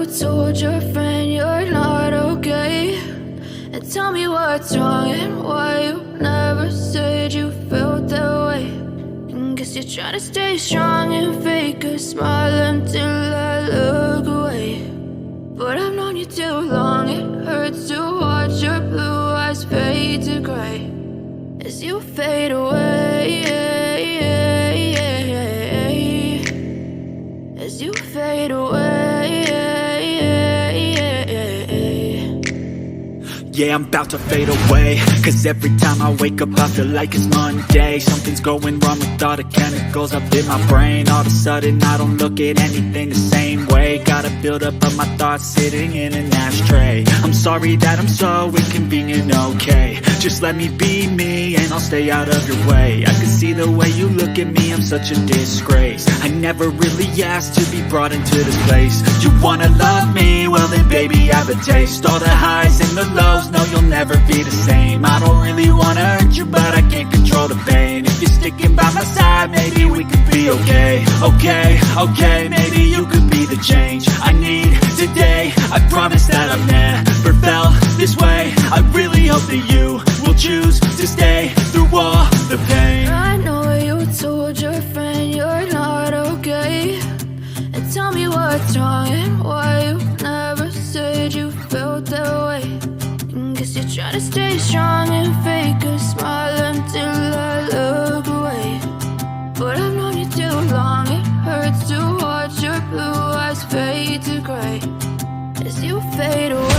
told your friend you're not okay? And tell me what's wrong and why you never said you felt that way. And guess you're trying to stay strong and fake a smile until I look away. But I've known you too long, it hurts to watch your blue eyes fade to gray as you fade away, as you fade away. Yeah, I'm about to fade away, cause every time I wake up I feel like it's Monday. Something's going wrong with all the chemicals up in my brain. All of a sudden I don't look at anything the same way. Got a build up of my thoughts sitting in an ashtray. I'm sorry that I'm so inconvenient, okay? Just let me be me and I'll stay out of your way. I can see the way you look at me, I'm such a disgrace. I never really asked to be brought into this place. You wanna love me? Well then baby, have a taste. All the highs and the lows, no, you'll never be the same. I don't really wanna hurt you, but I can't control the pain. If you're sticking by my side, maybe we could be okay. Okay, maybe you could be the change I need today. I promise that I've never felt this way. I really hope that you will choose to stay through all the pain. I know you told your friend you're not okay. And tell me what's wrong and why you never said you felt that way. Guess you're trying to stay strong and fake a smile until I look away. But I've known you too long, it hurts to watch your blue eyes fade to gray as you fade away.